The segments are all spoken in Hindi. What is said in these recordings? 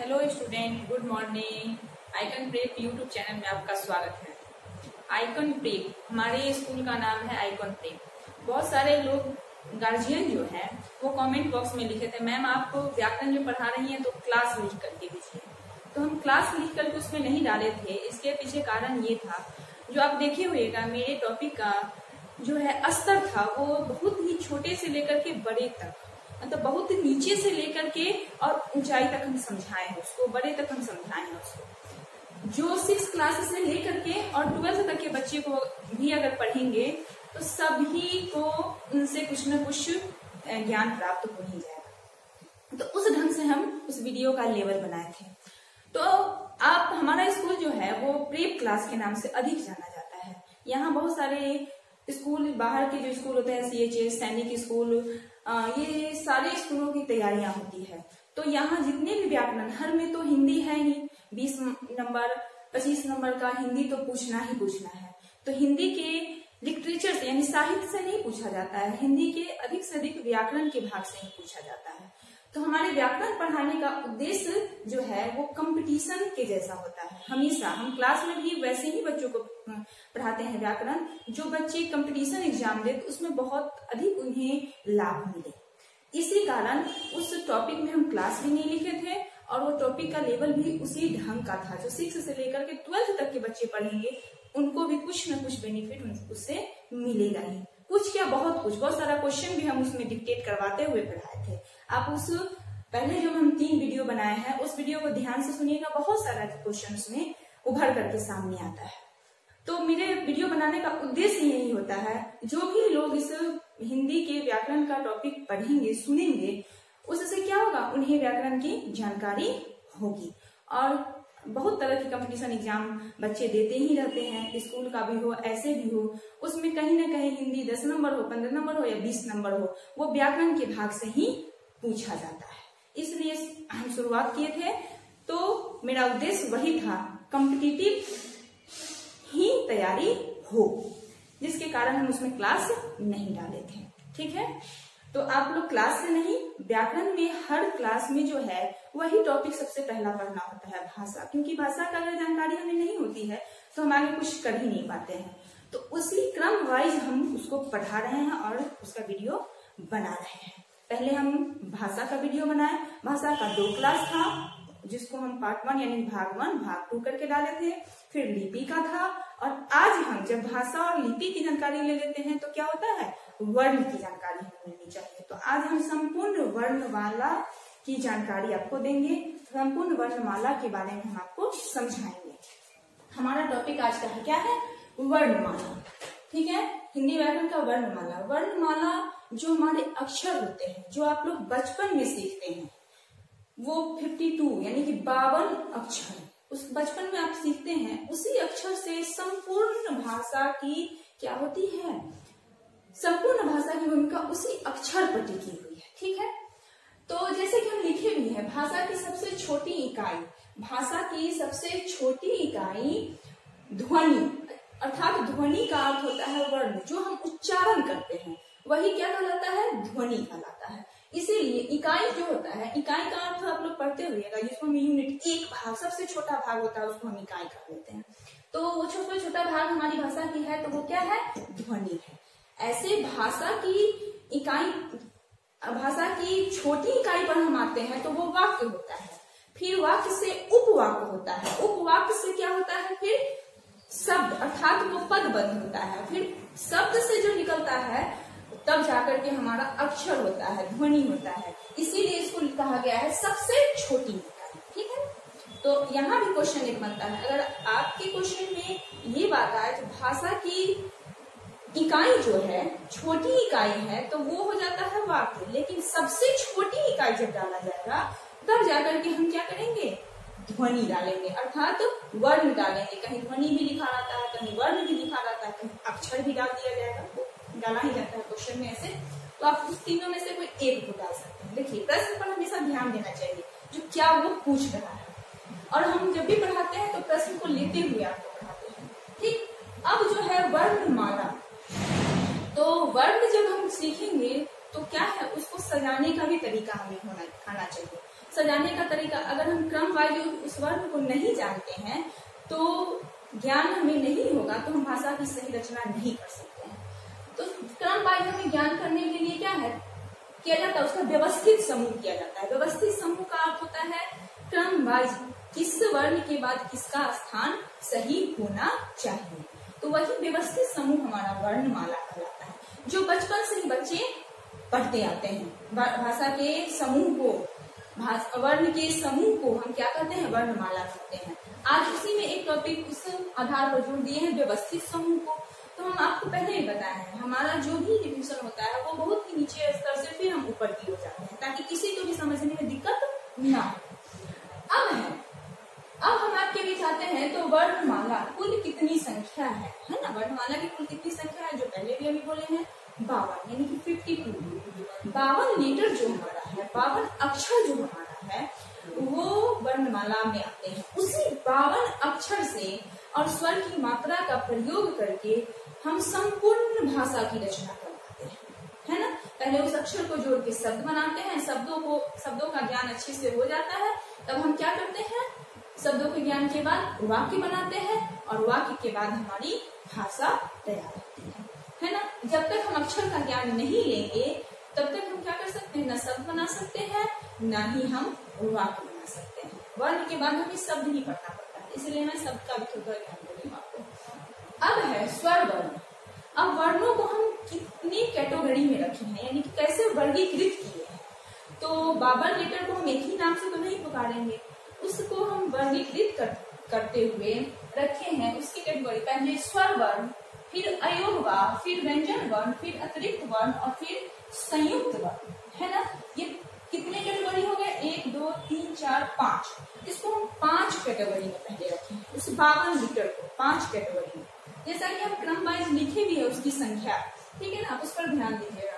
Hello student, good morning. Icon prep YouTube channel में आपका स्वागत है। आइकन प्रेप हमारे स्कूल का नाम है आइकन प्रेप। बहुत सारे लोग गार्जियन जो है वो कमेंट बॉक्स में लिखे थे, मैम आप व्याकरण जो पढ़ा रही हैं तो क्लास लिख करके दीजिए। तो हम क्लास लिख करके उसमें नहीं डाले थे। इसके पीछे कारण ये था, जो आप देखे हुएगा मेरे टॉपिक का जो है स्तर था वो बहुत ही छोटे से लेकर के बड़े तक, मतलब बहुत नीचे से लेकर के और ऊंचाई तक हम समझाए हैं उसको, बड़े तक हम समझाए हैं उसको। जो 6 क्लासेस से लेकर के और 12 तक के बच्चे को भी अगर पढ़ेंगे तो सभी को उनसे कुछ न कुछ ज्ञान प्राप्त हो ही जाएगा। तो उस ढंग से हम उस वीडियो का लेवल बनाए थे। तो आप हमारा स्कूल जो है वो प्रेप क्लास के नाम से अधिक जाना जाता है। यहाँ बहुत सारे स्कूल, बाहर के जो स्कूल होते हैं CHS, सैनिक स्कूल, ये सारे स्कूलों की तैयारियां होती है। तो यहाँ जितने भी व्याकरण, हर में तो हिंदी है ही, 20 नंबर 25 नंबर का हिंदी तो पूछना ही पूछना है। तो हिंदी के लिटरेचर से यानी साहित्य से नहीं पूछा जाता है, हिंदी के अधिक से अधिक व्याकरण के भाग से ही पूछा जाता है। तो हमारे व्याकरण पढ़ाने का उद्देश्य जो है वो कंपटीशन के जैसा होता है। हमेशा हम क्लास में भी वैसे ही बच्चों को पढ़ाते हैं व्याकरण, जो बच्चे कंपटीशन एग्जाम दे तो उसमें बहुत अधिक उन्हें लाभ मिले। इसी कारण उस टॉपिक में हम क्लास भी नहीं लिखे थे और वो टॉपिक का लेवल भी उसी ढंग का था। जो 6 से लेकर के 12 तक के बच्चे पढ़ेंगे उनको भी कुछ न कुछ बेनिफिट उससे मिलेगा ही। कुछ क्या, बहुत सारा क्वेश्चन भी हम उसमें डिक्टेट करवाते हुए पढ़ाए थे। आप उस पहले जो हम 3 वीडियो बनाए हैं उस वीडियो को ध्यान से सुनिएगा, बहुत सारा क्वेश्चन उसमें उभर करके सामने आता है। तो मेरे वीडियो बनाने का उद्देश्य यही होता है, जो भी लोग इस हिंदी के व्याकरण का टॉपिक पढ़ेंगे, सुनेंगे, उससे क्या होगा, उन्हें व्याकरण की जानकारी होगी। और बहुत तरह की कंपटीशन एग्जाम बच्चे देते ही रहते हैं, स्कूल का भी हो, ऐसे भी हो, उसमें कहीं ना कहीं हिंदी 10 नंबर हो, 15 नंबर हो या 20 नंबर हो, वो व्याकरण के भाग से ही पूछा जाता है। इसलिए हम शुरुआत किए थे। तो मेरा उद्देश्य वही था, कॉम्पिटिटिव ही तैयारी हो, जिसके कारण हम उसमें क्लास नहीं डाले थे। ठीक है, तो आप लोग क्लास से नहीं, व्याकरण में हर क्लास में जो है वही टॉपिक सबसे पहला पढ़ना होता है, भाषा। क्योंकि भाषा का अगर जानकारी हमें नहीं होती है तो हम आगे कुछ कर ही नहीं पाते हैं। तो उसी क्रम वाइज हम उसको पढ़ा रहे हैं और उसका वीडियो बना रहे हैं। पहले हम भाषा का वीडियो बनाए, भाषा का 2 क्लास था जिसको हम पार्ट 1 यानी भाग 1 भाग 2 करके डाले थे। फिर लिपि का था, और आज हम जब भाषा और लिपि की जानकारी ले लेते हैं तो क्या होता है, वर्ण की जानकारी हमें मिलनी चाहिए। तो आज हम संपूर्ण वर्णमाला की जानकारी आपको देंगे, संपूर्ण वर्णमाला के बारे में हम आपको समझाएंगे। हमारा टॉपिक आज का है, क्या है, वर्णमाला। ठीक है, हिंदी व्याकरण का वर्णमाला। वर्णमाला जो हमारे अक्षर होते हैं, जो आप लोग बचपन में सीखते हैं, वो 52 यानी कि 52 अक्षर उस बचपन में आप सीखते हैं, उसी अक्षर से संपूर्ण भाषा की क्या होती है, संपूर्ण भाषा की भूमिका उसी अक्षर पर टिकी हुई है। ठीक है, तो जैसे कि हम लिखे भी है, भाषा की सबसे छोटी इकाई, भाषा की सबसे छोटी इकाई ध्वनि, अर्थात ध्वनि का अर्थ होता है वर्ण, जो हम उच्चारण करते हैं वही क्या कहलाता है, ध्वनि कहलाता है। इसीलिए इकाई जो होता है, इकाई का अर्थ आप लोग पढ़ते हुएगा, जिसको हम यूनिट, एक भाग, सबसे छोटा भाग होता है उसको हम इकाई कर लेते हैं। तो वो छोटा भाग हमारी भाषा की है, तो वो क्या है, ध्वनि है। ऐसे भाषा की इकाई, भाषा की छोटी इकाई पर हम आते हैं तो वो वाक्य होता है। फिर वाक्य से उपवाक्य होता है, उपवाक्य से क्या होता है, फिर शब्द, अर्थात वो पदबद्ध होता है। फिर शब्द से जो निकलता है तब जाकर के हमारा अक्षर होता है, ध्वनि होता है। इसीलिए इसको कहा गया है सबसे छोटी इकाई। ठीक है, तो यहाँ भी क्वेश्चन एक बनता है, अगर आपके क्वेश्चन में ये बात आए तो भाषा की इकाई जो है, छोटी इकाई है, तो वो हो जाता है वाक्य। लेकिन सबसे छोटी इकाई जब डाला जाएगा तब जाकर के हम क्या करेंगे, ध्वनि डालेंगे, अर्थात वर्ण डालेंगे। कहीं ध्वनि भी लिखा रहता है, कहीं वर्ण भी लिखा रहता है, कहीं अक्षर भी डाल दिया जाएगा, तो डाला ही जाता है क्वेश्चन में ऐसे। तो आप उस तीनों में से कोई एक को डाल सकते हैं। देखिए, प्रश्न पर हमेशा ध्यान देना चाहिए, जो क्या वो पूछ रहा है, और हम जब भी पढ़ाते हैं तो प्रश्न को लेते हुए आपको पढ़ाते हैं। ठीक, अब जो है वर्णमाला, तो वर्ण जब हम सीखेंगे तो क्या है, उसको सजाने का भी तरीका हमें आना चाहिए। सजाने का तरीका, अगर हम क्रम वाइज उस वर्ण को नहीं जानते हैं तो ज्ञान हमें नहीं होगा, तो हम भाषा की सही रचना नहीं कर सकते हैं। तो क्रम वाइज हमें ज्ञान करने के लिए क्या है किया जाता है, उसका व्यवस्थित समूह किया जाता है। व्यवस्थित समूह का अर्थ होता है क्रम वाइज किस वर्ण के बाद किसका स्थान सही होना चाहिए, तो वही व्यवस्थित समूह हमारा वर्णमाला कहलाता है, जो बचपन से ही बच्चे पढ़ते आते हैं। भाषा के समूह को, वर्ण के समूह को हम क्या कहते हैं, वर्णमाला कहते हैं। आज उसी में एक टॉपिक उस आधार पर जोड़ दिए हैं, व्यवस्थित समूह को। तो हम आपको पहले ही बताए हैं, हमारा जो भी डिवीजन होता है वो बहुत ही नीचे स्तर से फिर हम ऊपर की हो जाते हैं, ताकि किसी को भी समझने में दिक्कत ना हो। अब हम आपके बीच आते हैं, तो वर्णमाला कुल कितनी संख्या है ना, वर्णमाला की कुल कितनी संख्या है, जो पहले भी अभी बोले हैं 52, यानी कि 52। 52 लीटर जो हमारा है, 52 अक्षर जो हमारा है, वो वर्णमाला में आते हैं। उसी 52 अक्षर से और स्वर की मात्रा का प्रयोग करके हम संपूर्ण भाषा की रचना करवाते हैं, है ना। पहले उस अक्षर को जोड़ के शब्द बनाते हैं, शब्दों का ज्ञान अच्छे से हो जाता है, तब हम क्या करते हैं, शब्दों के ज्ञान के बाद वाक्य बनाते हैं, और वाक्य के बाद हमारी भाषा तैयार होती है ना। जब तक हम अक्षर का ज्ञान नहीं लेंगे तब तक हम क्या कर सकते हैं, न शब्द बना सकते हैं, न ही हम वाक्य बना सकते हैं। वर्ण के बाद हमें शब्द ही पढ़ना पड़ता है, इसलिए मैं शब्द का भी थोड़ा ज्ञान दूंगी आपको। अब है स्वर वर्ण। अब वर्णों को हम कितनी कैटेगरी में रखे हैं, यानी कि कैसे वर्गीकृत किए हैं। तो 52 लीटर को हम एक ही नाम से तो नहीं पुकारेंगे, उसको हम वर्गीकृत करते हुए रखे हैं उसकी कैटेगरी। पहले स्वर वर्ण, फिर अयोगवा, फिर व्यंजन वर्ण, फिर अतिरिक्त वर्ण और फिर संयुक्त वर्ण, है ना। ये कितने कैटेगरी हो गए, 1 2 3 4 5। इसको हम 5 कैटेगरी में पहले रखे हैं, उस 52 लीटर को 5 कैटेगरी में, जैसा कि हम क्रम वाइज लिखे भी है उसकी संख्या, ठीक है ना, उस पर ध्यान दीजिएगा।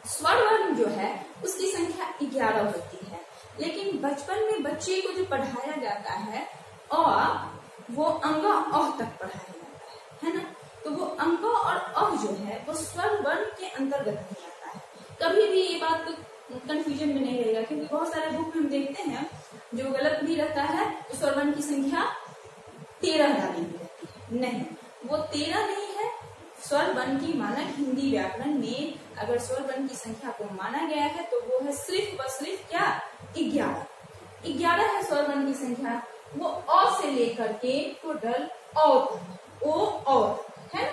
स्वर वर्ण जो है उसकी संख्या 11 होती है, लेकिन बचपन में बच्चे को जो पढ़ाया जाता है वो अंगा अह तक पढ़ाया जाता है ना। तो वो अंगा और अह जो है वो स्वर वर्ण के अंतर्गत नहीं आता है। कभी भी ये बात कंफ्यूजन में नहीं रहेगा, क्योंकि बहुत सारे बुक में हम देखते हैं जो गलत भी रहता है, तो स्वर वर्ण की संख्या 13 डाली हुई रहती है। नहीं, वो 13 नहीं है। स्वर वर्ण की मानक हिंदी व्याकरण में अगर स्वर वर्ण की संख्या को माना गया है तो वो है सिर्फ व सिर्फ क्या, 11 है स्वर वर्ण की संख्या। वो अ से लेकर के टोटल औ तक, ओ और है,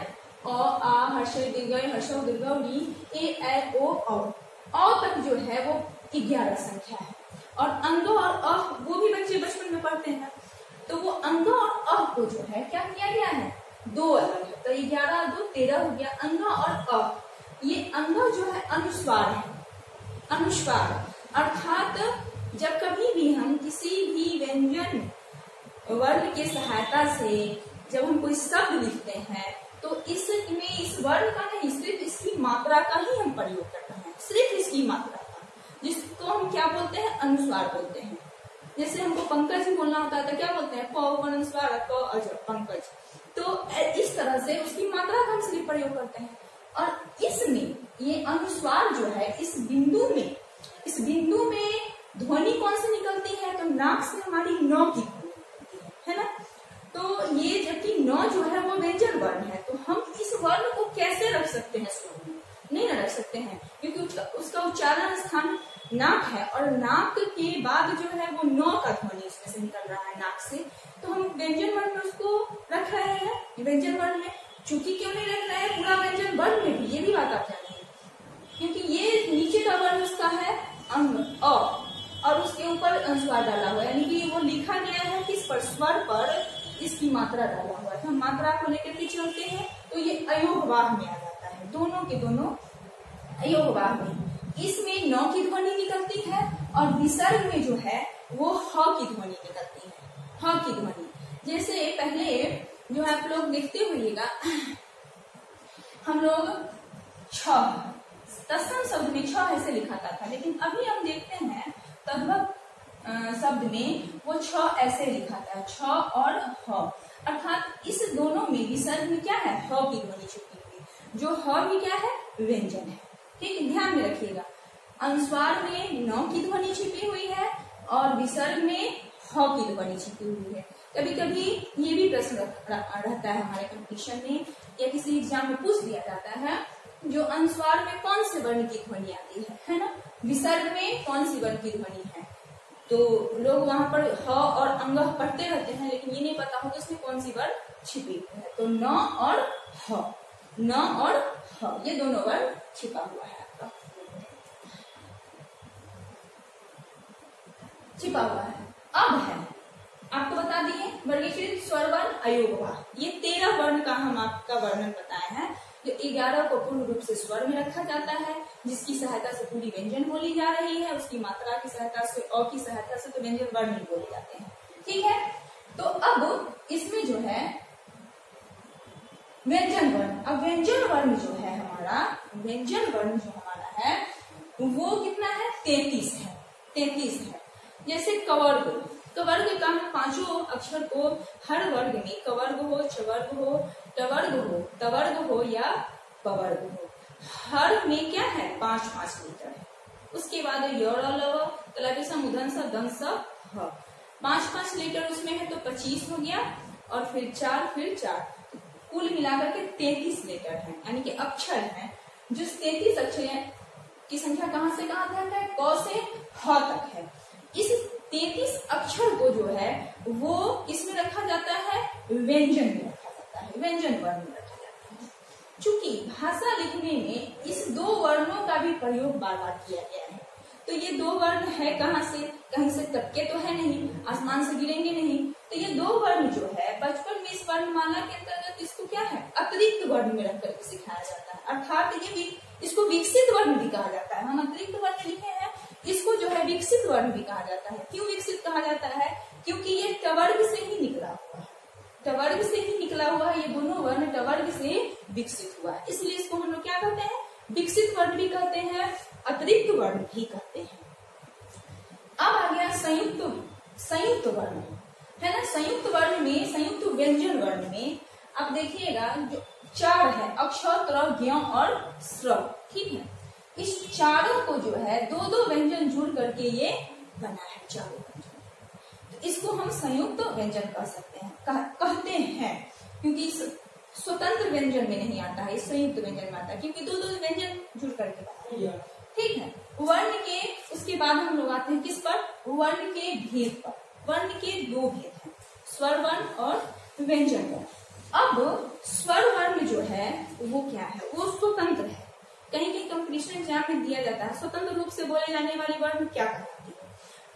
अ आ हर्षय दीर्घय हर्षौ दीर्घौरी ए ऐ ओ औ तक जो है वो 11 संख्या है। और अंग और अह वो भी बच्चे बचपन में पढ़ते हैं, तो वो अंग और अह को जो है क्या किया गया है, 2 अलग है। तो 11 2 13 हो गया। अंग और अह, ये अंग जो है अनुस्वार है, अनुस्वार अर्थात जब कभी भी हम किसी भी व्यंजन वर्ण की सहायता से जब हम कोई शब्द लिखते हैं तो इसमें इस वर्ण का नहीं, सिर्फ इसकी मात्रा का ही हम प्रयोग करते हैं, सिर्फ इसकी मात्रा का, जिसको हम क्या बोलते हैं, अनुस्वार बोलते हैं। जैसे हमको पंकज ही बोलना होता है तो क्या बोलते हैं, प अनुस्वार क अज पंकज। तो इस तरह से उसकी मात्रा का हम सिर्फ प्रयोग करते हैं। और इसमें ये अनुस्वार जो है इस बिंदु में ध्वनि कौन सी निकलती है, तो नाक से हमारी नौ की ध्वनि निकलती है ना। तो ये जबकि नौ जो है वो व्यंजन वर्ण है, तो हम इस वर्ण को कैसे रख सकते हैं स्वर में, नहीं रख सकते हैं, क्योंकि उसका उच्चारण स्थान नाक है और नाक के बाद जो है वो नौ का ध्वनि उसमें से निकल रहा है नाक से। तो हम व्यंजन वर्ण में उसको रख रहे हैं, व्यंजन वर्ण में। चूंकि क्यों नहीं रख रहे हैं पूरा व्यंजन वर्ण में भी, ये भी बात आप जानिए, क्योंकि ये नीचे का वर्ण उसका है अंग अ और उसके ऊपर अनुस्वार डाला हुआ है, यानी कि वो लिखा गया है किस पर, स्वर पर इसकी मात्रा डाला हुआ है। तो हम मात्रा को लेकर के चलते हैं तो ये अयोगवाह में आ जाता है, दोनों के दोनों अयोगवाह में। इसमें नौ की ध्वनि निकलती है और विसर्ग में जो है वो ह की ध्वनि निकलती है, ह की ध्वनि। जैसे पहले जो आप लोग देखते होइएगा, हम लोग छ तत्सम शब्द में छ ऐसे लिखाता था, लेकिन अभी हम देखते हैं तद्भव शब्द में वो छ ऐसे लिखाता है, छ और ह, अर्थात इस दोनों में विसर्ग में क्या है, ह की ध्वनि छुपी हुई, जो ह भी क्या है, व्यंजन है। ठीक है, ध्यान में रखिएगा। अनुस्वार में न की ध्वनि छिपी हुई है और विसर्ग में ह की ध्वनि छिपी हुई है। कभी कभी ये भी प्रश्न रहता है हमारे कंपटीशन में या किसी एग्जाम में पूछ दिया जाता है, जो अनुस्वार में कौन से वर्ण की ध्वनि आती है ना, विसर्ग में कौन सी वर्ण की ध्वनि है। तो लोग वहां पर ह और अंगह पढ़ते रहते हैं, लेकिन ये नहीं पता होगा इसमें कौन सी वर्ण छिपी हुई है। तो न और ह, न और ह ये दोनों वर्ण छिपा हुआ है आपका, छिपा हुआ है। अब है आपको बता दिए वर्गीकृत स्वर वर्ण अयोगवाह, ये 13 वर्ण का हम आपका वर्णन बताए हैं। जो 11 को पूर्ण रूप से स्वर में रखा जाता है, जिसकी सहायता से पूरी व्यंजन बोली जा रही है, उसकी मात्रा की सहायता से अ की सहायता से तो व्यंजन वर्ण ही बोले जाते हैं। ठीक है, तो अब इसमें जो है व्यंजन वर्ण, अब व्यंजन वर्ण जो है हमारा, व्यंजन वर्ण जो हमारा है वो कितना है, 33 है, 33 है। जैसे कवर्ग, कवर्ग का हम 5 अक्षर को हर वर्ग में, कवर्ग हो, चवर्ग हो, टवर्ग हो, तवर्ग हो या पवर्ग हो, हर में क्या है 5-5 लीटर है। उसके बाद लव तलविसा मुधनसा दंसा ह, 5-5 लीटर उसमें है तो 25 हो गया, और फिर 4, कुल मिलाकर के 33 लीटर है, यानी कि अक्षर है। जो 33 अक्षर की संख्या कहां से कहां तक है, क से ह तक है। इस 33 अक्षर को जो है वो इसमें रखा जाता है, व्यंजन में रखा जाता है, व्यंजन वर्ण में रखा जाता है। चूंकि भाषा लिखने में इस 2 वर्णों का भी प्रयोग बार बार किया गया है, तो ये 2 वर्ण है कहां से, कहीं से टपके तो है नहीं, आसमान से गिरेंगे नहीं। तो ये 2 वर्ण जो है बचपन में इस वर्णमाला के अंतर्गत इसको क्या है, अतिरिक्त वर्ण में रख करके सिखाया जाता है, अर्थात ये भी इसको विकसित वर्ण भी कहा जाता है। हम अतिरिक्त वर्ण लिखे हैं, इसको जो है विकसित वर्ण भी कहा जाता है। क्यों विकसित कहा जाता है, क्योंकि ये टवर्ग से ही निकला हुआ है, टवर्ग से ही निकला हुआ है, ये दोनों वर्ण टवर्ग से विकसित हुआ है, इसलिए इसको हम लोग क्या कहते हैं, विकसित वर्ण भी कहते हैं, अतिरिक्त वर्ण भी कहते हैं। अब आ गया संयुक्त वर्ण, है ना। संयुक्त वर्ण में, संयुक्त व्यंजन वर्ण में अब देखिएगा जो 4 है, अक्षर, त्र, ज्ञ और स्रव, ठीक है। इस चारों को जो है 2-2 व्यंजन जुड़ करके ये बना है, चारों व्यंजन। तो इसको हम संयुक्त व्यंजन कह सकते हैं, कहते हैं, क्योंकि स्वतंत्र व्यंजन में नहीं आता है, इस संयुक्त व्यंजन में आता है, क्योंकि 2-2 व्यंजन जुड़ करके बना है। ठीक है, वर्ण के उसके बाद हम लोग आते हैं किस पर, वर्ण के भेद पर। वर्ण के 2 भेद हैं, स्वर वर्ण और व्यंजन वर्ण। अब स्वर वर्ण जो है वो क्या है, वो स्वतंत्र है। कहीं कहीं कंपटीशन एग्जाम में दिया जाता है, स्वतंत्र रूप से बोले जाने वाली वर्ण क्या कहलाती है।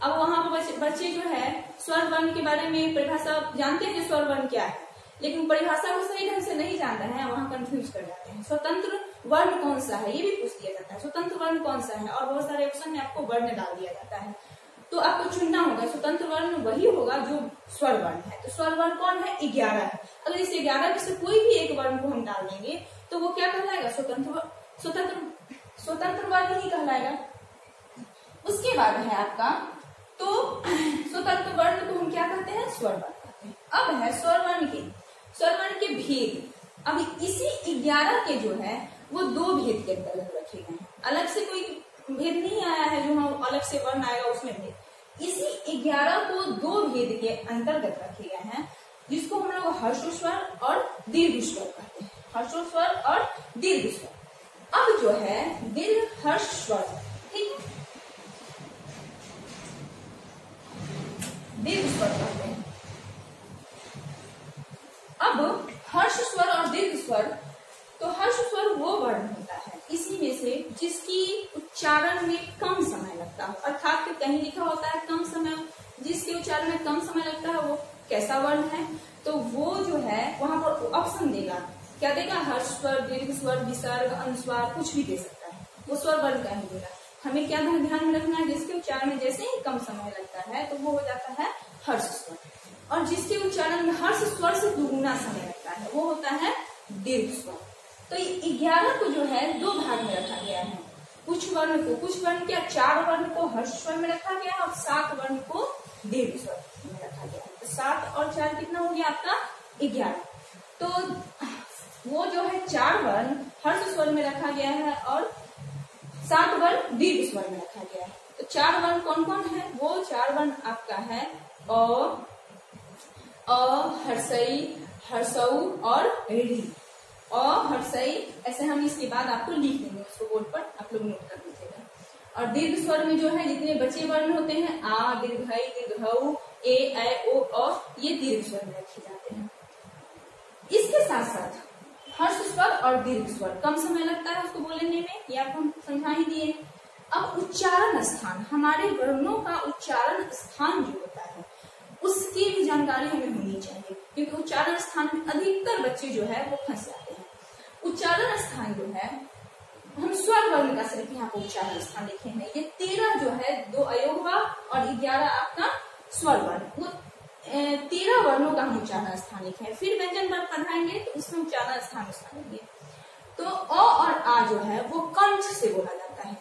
अब वहां पर बच्चे जो है स्वर वर्ण के बारे में परिभाषा जानते हैं कि स्वर वर्ण क्या है, लेकिन परिभाषा को सही ढंग से नहीं जानते हैं, वहां कंफ्यूज कर जाते हैं। स्वतंत्र वर्ण कौन सा है ये भी पूछ दिया जाता है, स्वतंत्र वर्ण कौन सा है, और बहुत सारे ऑप्शन में आपको वर्ण डाल दिया जाता है, तो आपको चुनना होगा। स्वतंत्र वर्ण वही होगा जो स्वर वर्ण है। तो स्वर वर्ण कौन है, 11 है। अगर इस 11 में से कोई भी एक वर्ण को हम डाल देंगे तो वो क्या कहलाएगा, स्वतंत्र वर्ण ही कहलाएगा। उसके बाद है आपका, तो स्वतंत्र वर्ण को हम क्या कहते हैं, स्वर वर्ण कहते हैं। अब है स्वर वर्ण के भेद। अभी इसी 11 के जो है वो 2 भेद के अंतर्गत रखे गए हैं, अलग से कोई भेद नहीं आया है जो हम अलग से वर्ण आएगा उसमें भेद। इसी 11 को 2 भेद के अंतर्गत रखे गए हैं, जिसको हम लोग हर्षोस्वर और दीर्घ स्वर कहते हैं, हर्षोस्वर और दीर्घ स्वर। अब जो है दीर्घ हर्ष स्वर, ठीक, दीर्घ स्वर कहते हैं। अब हर्ष स्वर और दीर्घ स्वर, तो हर्ष स्वर वो वर्ण होता है इसी में से जिसकी उच्चारण में कम समय लगता है, अर्थात कहीं लिखा होता है कम समय, जिसके उच्चारण में कम समय लगता है वो कैसा वर्ण है, तो वो जो है वहां पर ऑप्शन देगा, क्या देगा, हर्ष स्वर, दीर्घ स्वर, विसर्ग, अनुस्वार, कुछ भी दे सकता है, वो स्वर वर्ण का ही देगा। हमें क्या ध्यान में रखना है, जिसके उच्चारण में जैसे ही कम समय लगता है तो वो हो जाता है हर्ष स्वर, और जिसके उच्चारण में हर्ष स्वर से दुगुना समय लगता है वो होता है दीर्घ स्वर। तो 11 को जो है 2 भाग में रखा गया है, कुछ वर्ण क्या 4 वर्ण को हर्ष स्वर में रखा गया और 7 वर्ण को दीर्घ स्वर में रखा गया। तो 7 और 4 कितना हो गया आपका 11। तो वो जो है 4 वर्ण हर्ष स्वर में रखा गया है और 7 वर्ण दीर्घ स्वर में रखा गया है। तो 4 वर्ण कौन कौन है? वो 4 वर्ण आपका है अ, हर्षई, हर्षऊ और ऋ। अ, हर्षई, ऐसे हम इसके बाद आपको लिख देंगे, उसको बोर्ड पर आप लोग नोट कर लीजिएगा। और दीर्घ स्वर में जो है जितने बचे वर्ण होते हैं आ, दीर्घई, दीर्घऊ, ए, ऐ, ओ, अ, ये दीर्घ स्वर में रखे जाते हैं। इसके साथ साथ हर्ष स्वर और दीर्घ स्वर कम समय लगता है उसको बोलने में, ये आपको हम समझा ही दिए। अब उच्चारण स्थान, हमारे वर्णों का उच्चारण स्थान जो होता है उसकी भी जानकारी हमें होनी चाहिए, क्योंकि उच्चारण स्थान में अधिकतर बच्चे जो है वो फंस जाते हैं। उच्चारण स्थान जो है, हम स्वर वर्ण का सिर्फ यहाँ पर उच्चारण स्थान लिखे हैं। ये 13 जो है 2 अयोगवा और 11 आपका स्वर वर्ण, वो 13 वर्णों का हम उच्चारण स्थान लिखे हैं। फिर व्यंजन वर्ण पढ़ाएंगे तो उसमें उच्चारण स्थान उसका लेंगे। तो अ और आ जो है वो कंठ से बोला जाता है,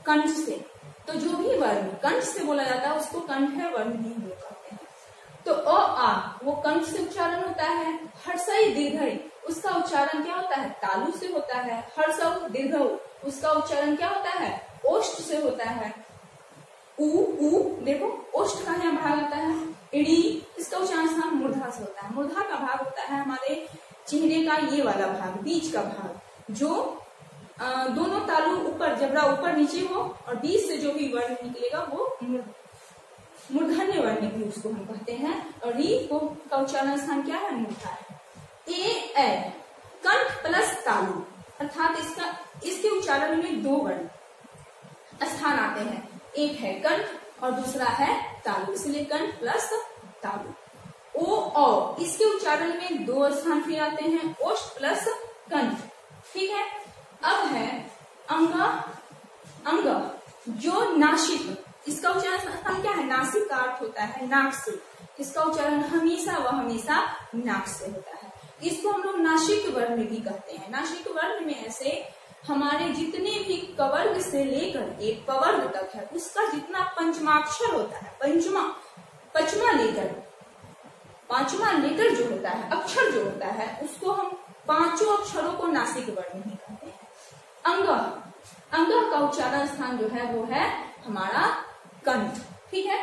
कंठ से। तो जो भी वर्ण कंठ से बोला जाता है उसको कंठ वर्ण भी हम लोग कहते हैं। तो अ आ वो कंठ से उच्चारण होता है। हर्षई दीर्घई उसका उच्चारण क्या होता है? तालु से होता है। हर्षऊ दीर्घऊ उसका उच्चारण क्या होता है? ओष्ठ से होता है। उ देखो ओष्ठ का यहाँ भाग होता है। इड़ी इसका उच्चारण स्थान मूर्धा से होता है। मूर्धा का भाग होता है हमारे चेहरे का ये वाला भाग, बीच का भाग, जो दोनों तालु ऊपर, जबड़ा ऊपर नीचे हो और बीच से जो भी वर्ण निकलेगा वो मूर्धन्य वर्ण भी उसको हम कहते हैं। और री को का उच्चारण स्थान क्या है? मूर्धा है। ए कंठ प्लस तालु, अर्थात इसके उच्चारण में 2 वर्ण स्थान आते हैं, एक है कंठ और दूसरा है तालु, इसलिए कंठ प्लस तालु। ओ इसके उच्चारण में 2 स्थान फिर आते हैं, ओष्ठ प्लस कंठ। ठीक है। अब है अंग जो नासिक, इसका उच्चारण स्थान क्या है? नासिक का अर्थ होता है नाक से, इसका उच्चारण हमेशा नाक से होता है। इसको हम लोग नासिक वर्ण भी कहते हैं। नासिक वर्ण में ऐसे हमारे जितने भी कवर्ग से लेकर के पवर्ग तक है उसका जितना पंचमाक्षर होता है, पांचवा लेकर जो होता है, अक्षर जो होता है, उसको हम 5 अक्षरों को नासिक वर्ण ही कहते हैं। अंग का उच्चारण स्थान जो है वो है हमारा कंठ। ठीक है।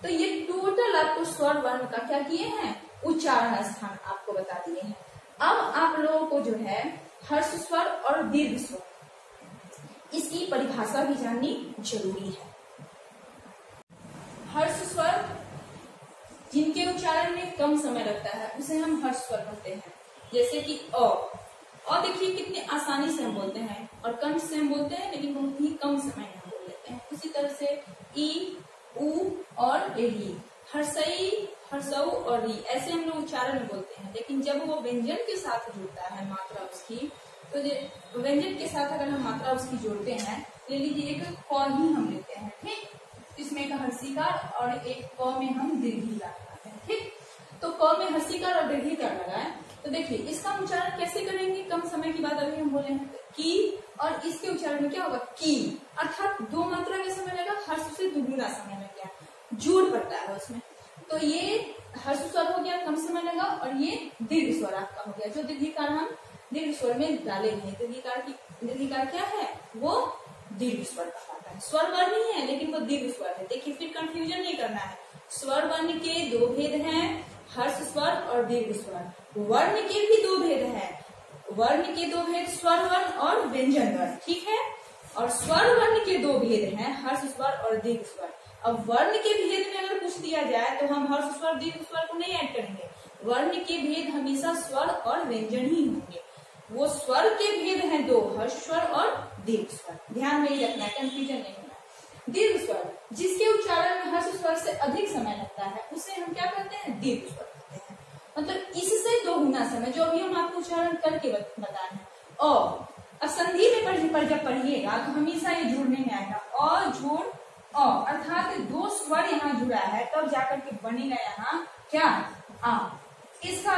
तो ये टोटल आपको स्वर वर्ण का क्या किए हैं? उच्चारण स्थान आपको बता दिए हैं। अब आप लोगों को जो है हर्ष स्वर और दीर्घ स्वर, इसकी परिभाषा भी जाननी जरूरी है। हर्ष स्वर जिनके उच्चारण में कम समय लगता है उसे हम हर्ष स्वर कहते हैं। जैसे कि अ देखिए कितने आसानी से हम बोलते हैं, और कंठ से हम बोलते हैं लेकिन बहुत ही कम समय में हम बोल लेते हैं। उसी तरह से ई, उ और री, हर्षई, हर्षऊ और री, ऐसे हम लोग उच्चारण में बोलते हैं। लेकिन जब वो व्यंजन के साथ जुड़ता है मात्रा उसकी, तो व्यंजन के साथ अगर हम मात्रा उसकी जोड़ते हैं, ले लीजिए एक क ही हम लेते हैं। ठीक, इसमें एक हर्षिकार और एक क में हम दीर्घिकार लगाते हैं। ठीक, तो क में हर्षिकार और दीर्घिकार लगाए तो देखिए इसका उच्चारण कैसे करेंगे? कम समय की बात अभी हम बोले हैं की, और इसके उच्चारण में क्या होगा? की, अर्थात 2 मात्रा का समय लगा, हर्ष से दुगुना समय लग गया, जोड़ पड़ता है उसमें। तो ये हर्ष स्वर हो गया, कम समय लगा, और ये दीर्घ स्वर आपका हो गया, जो दीर्घिकार हम दीर्घ स्वर में डाले हैं। दीर्घिकार क्या है? वो दीर्घ स्वर कहलाता है। स्वर वर्ण ही है लेकिन वो दीर्घ स्वर है। देखिए फिर कंफ्यूजन नहीं करना है। स्वर वर्ण के 2 भेद हैं, हर्ष स्वर और दीर्घ स्वर। वर्ण के भी 2 भेद हैं, वर्ण के 2 भेद स्वर वर्ण और व्यंजन वर्ण। ठीक है। और स्वर वर्ण के 2 भेद हैं, हर्ष स्वर और दीर्घ स्वर। अब वर्ण के भेद में अगर पूछ दिया जाए तो हम हर्ष स्वर दीर्घ स्वर को नहीं ऐड करेंगे। वर्ण के भेद हमेशा स्वर और व्यंजन ही होंगे। वो स्वर के भेद हैं 2, हर्ष स्वर और दीर्घ स्वर। ध्यान में ही रखना है, कंफ्यूजन नहीं होना। दीर्घ स्वर जिसके उच्चारण में हर्ष स्वर से अधिक समय लगता है उसे हम क्या कहते हैं? दीर्घ स्वर कहते हैं। मतलब इससे 2 गुना समय, जो अभी हम आपको उच्चारण करके बताए हैं। अब संधि में जब पढ़िएगा तो हमेशा ये जुड़ने में आएगा, अ जोड़ अ, अर्थात 2 स्वर यहाँ जुड़ा है तब जाकर के बनेगा यहाँ क्या? आ। इसका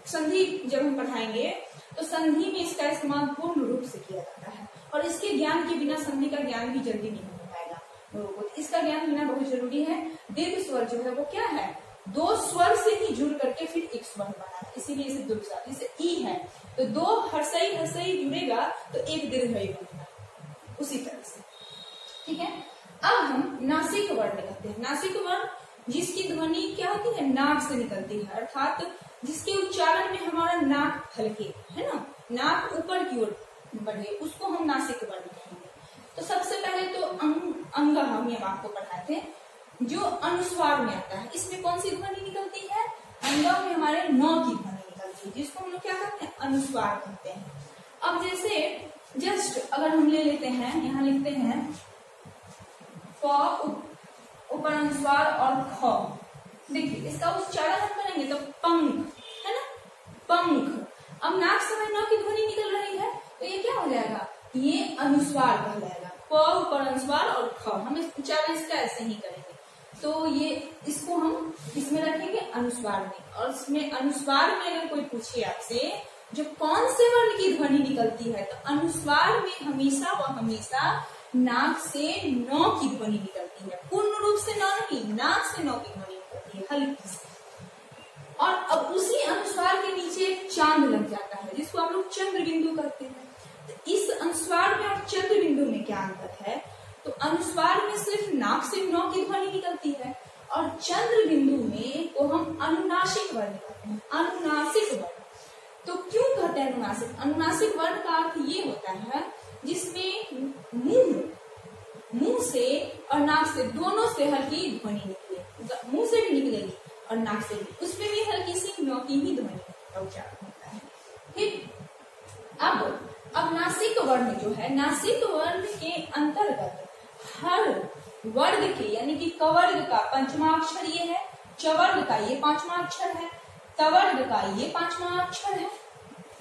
संधि जब हम पढ़ाएंगे तो संधि में इसका इस्तेमाल पूर्ण रूप से किया जाता है, और इसके ज्ञान के बिना संधि का ज्ञान भी जल्दी नहीं हो पाएगा लोगों को। इसका ज्ञान होना बहुत जरूरी है। दीर्घ स्वर जो है वो क्या है? 2 स्वर से ही जुड़ करके फिर एक स्वर बना है, इसीलिए इसे दीर्घ स्वर। जैसे ई है तो 2 हर्षई जुड़ेगा तो एक दीर्घई बनेगा। उसी तरह से ठीक है। अब हम नासिक वर्ण कहते हैं। नासिक वर्ण जिसकी ध्वनि क्या होती है, नाक से निकलती है, अर्थात जिसके उच्चारण में हमारा नाक हल्के, है ना, नाक ऊपर की ओर बढ़े, उसको हम नासिक वर्ण कहेंगे। तो सबसे पहले तो अंग हम आपको पढ़ाए थे जो अनुस्वार में आता है, इसमें कौन सी ध्वनि निकलती है, अंगा में हमारे नौ की ध्वनि निकलती है, जिसको हम लोग क्या कहते हैं, अनुस्वार कहते हैं। अब जैसे जस्ट अगर हम ले लेते हैं, यहाँ लिखते हैं फ ऊपर अनुस्वार और ख, देखिए इसका उच्चारण हम करेंगे तो पंख, है ना, पंख। अब नाक से हमारी नौ की ध्वनि निकल रही है तो ये क्या हो जाएगा, ये अनुस्वार कहलाएगा। प ऊपर अनुस्वार और ख, हम इस उच्चारण इसका ऐसे ही करेंगे, तो ये इसको हम इसमें रखेंगे अनुस्वार में। और इसमें अनुस्वार में अगर कोई पूछे आपसे जो कौन से वर्ण की ध्वनि निकलती है, तो अनुस्वार में हमेशा व हमेशा नाक से नौ की ध्वनि निकलती है, पूर्ण रूप से नौ नहीं, नाक से नौ की ध्वनि निकलती है हल्की से। और अब उसी अनुस्वार के नीचे एक चांद लग जाता है जिसको आप लोग चंद्र बिंदु कहते हैं। तो इस अनुस्वार में और चंद्र बिंदु में क्या अंतर है, तो अनुस्वार में सिर्फ नाक से नौ की ध्वनि निकलती है और चंद्र बिंदु में को हम अनुनासिक वर्ण कहते हैं, अनुनासिक वर्ण। तो क्यों कहते हैं अनुनासिक, अनुनासिक वर्ण का अर्थ ये होता है जिसमें मुंह से और नाक से दोनों से हल्की ध्वनि निकले, मुंह से भी निकलेगी और नाक से भी, उसमें भी हल्की सी नौ की ही ध्वनि का उच्चारण होता है। ठीक, अब नासिक वर्ण जो है, नासिक वर्ण के अंतर्गत हर वर्ग के यानी कि कवर्ग का पंचमा अक्षर ये है, चवर्ग का ये पांचवा अक्षर है, तवर्ग का ये पांचवा अक्षर है,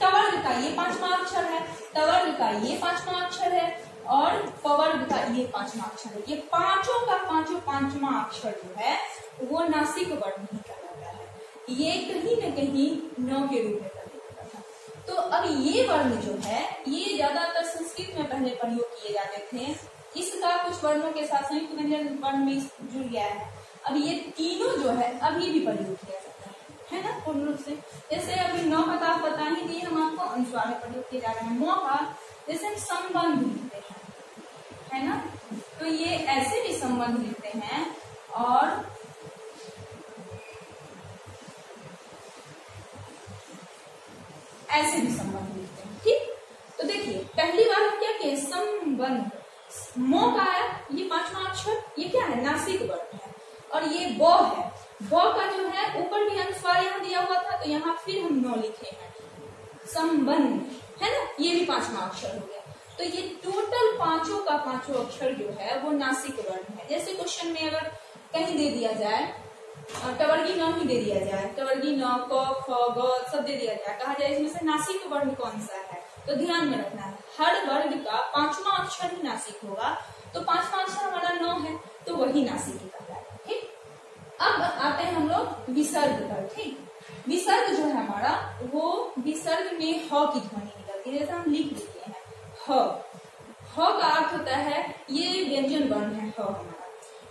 टवर्ग का ये पांचवा अक्षर है, तवर्ग का ये पांचवा अक्षर है और पवर्ग का ये पांचवा अक्षर है। ये पांचों का पांचवा अक्षर जो है वो नासिक वर्ण ही कहलाता है। ये कहीं न कहीं नौ के रूप में प्रयोग होता था। तो अब ये वर्ण जो है ये ज्यादातर संस्कृत में पहले प्रयोग किए जाते थे, इसका कुछ वर्णों के साथ संयुक्त व्यंजन वर्ण में जुड़ गया है। अब ये तीनों जो है अभी भी प्रयोग किया जाता है ना, पूर्ण रूप से। जैसे अभी नौ का आप बता ही दिए, हम आपको अनुस्वार में प्रयोग किए जा रहे हैं। नौ का जैसे हम संबंध लिखते हैं, है ना, तो ये ऐसे भी संबंध लिखते हैं और ऐसे भी संबंध लिखते हैं। ठीक, तो देखिए पहली बार हम क्या किए, संबंध, मो का है ये पांचवा अक्षर, ये क्या है, नासिक वर्ण है। और ये ब है, ब का जो है ऊपर भी अनुस्वार यहाँ दिया हुआ था तो यहाँ फिर हम नौ लिखे हैं, संबंध, है ना, ये भी पांचवा अक्षर हो गया। तो ये टोटल पांचों का पांचों अक्षर जो है वो नासिक वर्ण है। जैसे क्वेश्चन में अगर कहीं दे दिया जाए टवर्गी न ही दे दिया जाए, टवर्गी न, क, ख, ग सब दे दिया जाए, कहा जाए इसमें से नासिक वर्ण कौन सा है, तो ध्यान में रखना है हर वर्ग का पांचवा अक्षर ही नासिक होगा। तो पांचवा अक्षर हमारा नौ है तो वही नासिक ही कहलाएगा। ठीक, अब आते हैं हम लोग विसर्ग पर। ठीक, विसर्ग जो है हमारा वो विसर्ग में ह की ध्वनि निकलती है, जैसे हम लिख देते हैं ह का अर्थ होता है ये व्यंजन वर्ण है ह हमारा।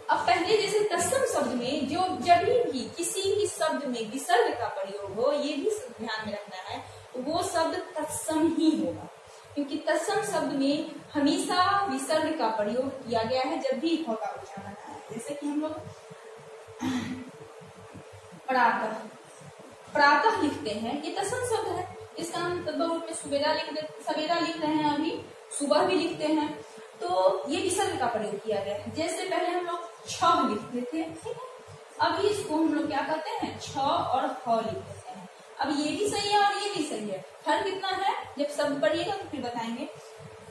अब पहले जैसे तत्सम शब्द में जो जब भी किसी भी शब्द में विसर्ग का प्रयोग हो, ये भी ध्यान में रखना है, वो शब्द तत्सम ही होगा, क्योंकि तत्सम शब्द में हमेशा विसर्ग का प्रयोग किया गया है जब भी ह का उच्चारण है। जैसे कि हम लोग प्रातः लिखते हैं, ये तत्सम शब्द है, इसका हम तद्भव रूप में सवेरा लिख रहे हैं, अभी सुबह भी लिखते हैं, तो ये विसर्ग का प्रयोग किया गया है। जैसे पहले हम लोग छ लिखते थे, ठीक है, अभी इसको हम लोग क्या कहते हैं, छ और ह लिख देते हैं। अब ये भी सही है और ये भी सही है। फर्क कितना है, जब शब्द पढ़िएगा तो फिर बताएंगे।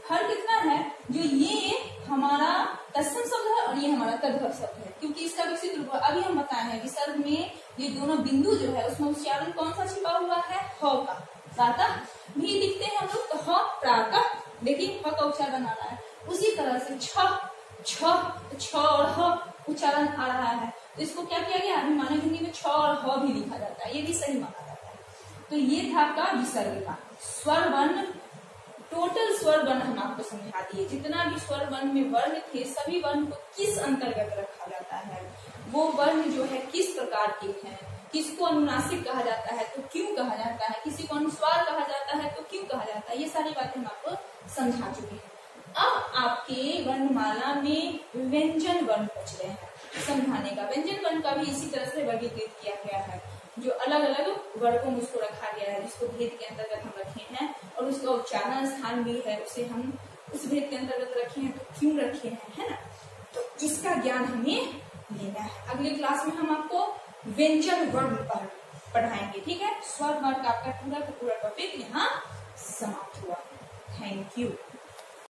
फर्क कितना है, जो ये हमारा तत्सम शब्द है और ये हमारा तद्भव शब्द है, क्योंकि इसका विकसित रूप अभी हम बताए हैं। विसर्ग में ये दोनों बिंदु जो है उसमें उच्चारण कौन सा छिपा हुआ है, ह का। प्रातः भी लिखते हैं हम लोग तो ह प्रातः, देखिए ह का उच्चारण आ रहा है। उसी तरह से छ और ह उच्चारण आ रहा है, तो इसको क्या किया गया, अभी मानव हिंदी में छ और ह भी लिखा जाता है, ये भी सही माना जाता है। तो ये था आपका विसर्ग का स्वर वर्ण। टोटल स्वर वर्ण हम आपको समझा दिए, जितना भी स्वर वर्ण में वर्ण थे सभी वर्ण को किस अंतर्गत रखा जाता है, वो वर्ण जो है किस प्रकार के हैं, किसको अनुनासिक कहा जाता है तो क्यों कहा जाता है, किसी को अनुस्वार कहा जाता है तो क्यों कहा जाता है, ये सारी बातें हम आपको समझा चुके हैं। अब आपके वर्णमाला में व्यंजन वर्ण बच रहे हैं समझाने का। व्यंजन वर्ण का भी इसी तरह से वर्गीकृत किया गया है, जो अलग अलग वर्गों में उसको रखा गया है, जिसको भेद के अंतर्गत हम रखे हैं, और उसका उच्चारण स्थान भी है, उसे हम उस भेद के अंतर्गत रखे हैं। तो क्यों रखे हैं, है ना? तो इसका ज्ञान हमें लेना है। अगले क्लास में हम आपको व्यंजन वर्ण पर पढ़ाएंगे, ठीक है? स्वर वर्ण का आपका पूरा का पूरा टॉपिक यहाँ समाप्त हुआ। Thank you.